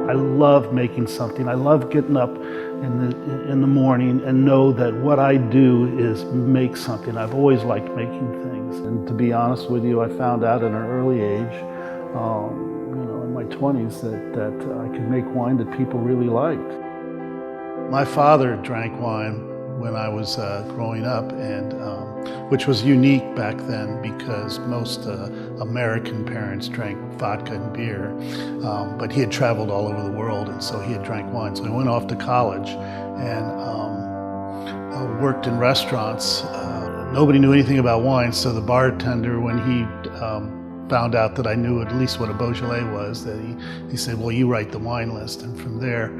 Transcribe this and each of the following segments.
I love making something. I love getting up in the morning and know that what I do is make something. I've always liked making things. And to be honest with you, I found out at an early age, in my 20s, that I could make wine that people really liked. My father drank wine when I was growing up, and which was unique back then because most American parents drank vodka and beer, but he had traveled all over the world, and so he had drank wine. So I went off to college and worked in restaurants. Nobody knew anything about wine, so the bartender, when he found out that I knew at least what a Beaujolais was, that he said, well, you write the wine list. And from there,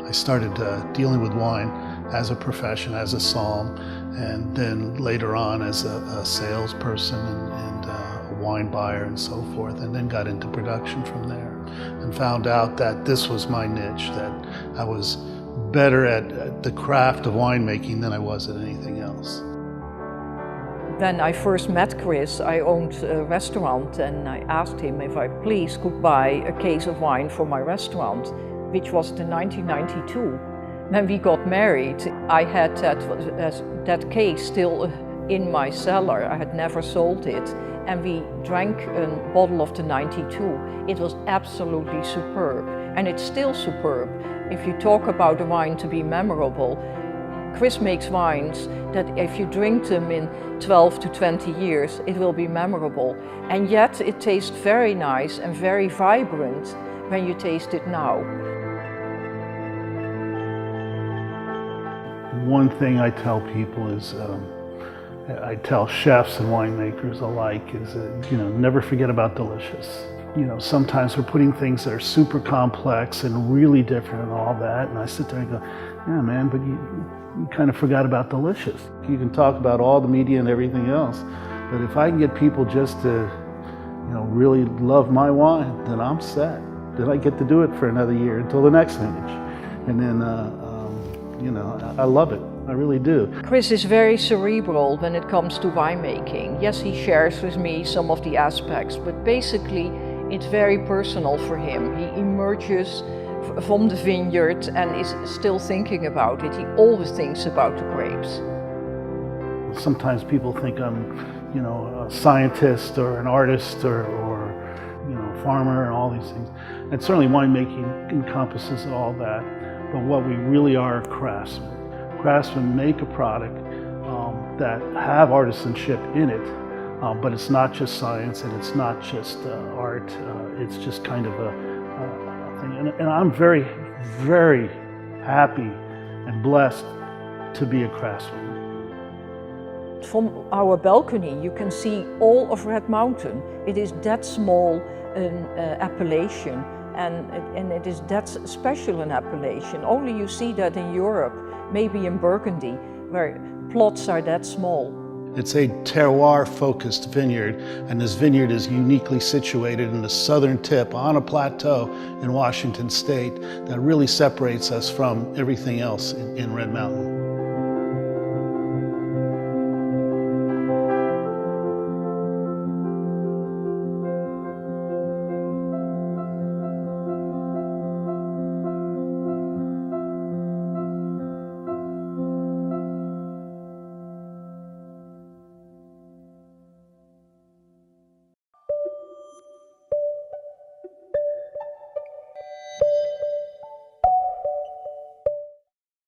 I started dealing with wine as a profession, as a psalm, and then later on as a salesperson and a wine buyer and so forth, and then got into production from there and found out that this was my niche, that I was better at the craft of winemaking than I was at anything else. When I first met Chris, I owned a restaurant, and I asked him if I please could buy a case of wine for my restaurant, which was in 1992. When we got married, I had that case still in my cellar. I had never sold it, and we drank a bottle of the 92. It was absolutely superb, and it's still superb. If you talk about a wine to be memorable, Chris makes wines that if you drink them in 12 to 20 years, it will be memorable. And yet it tastes very nice and very vibrant when you taste it now. One thing I tell people is, I tell chefs and winemakers alike, is never forget about delicious. Sometimes we're putting things that are super complex and really different and all that, and I sit there and go, yeah man, but you kind of forgot about delicious. You can talk about all the media and everything else, but if I can get people just to really love my wine, then I'm set. Then I get to do it for another year until the next vintage. And then I love it. I really do. Chris is very cerebral when it comes to winemaking. Yes, he shares with me some of the aspects, but basically it's very personal for him. He emerges from the vineyard and is still thinking about it. He always thinks about the grapes. Sometimes people think I'm, a scientist or an artist or farmer and all these things. And certainly winemaking encompasses all that. But what we really are craftsmen. Craftsmen make a product that have artisanship in it, but it's not just science and it's not just art. It's just kind of a thing. And I'm very, very happy and blessed to be a craftsman. From our balcony, you can see all of Red Mountain. It is that small an appellation. And it is that special an appellation. Only you see that in Europe, maybe in Burgundy, where plots are that small. It's a terroir-focused vineyard, and this vineyard is uniquely situated in the southern tip on a plateau in Washington State that really separates us from everything else in Red Mountain.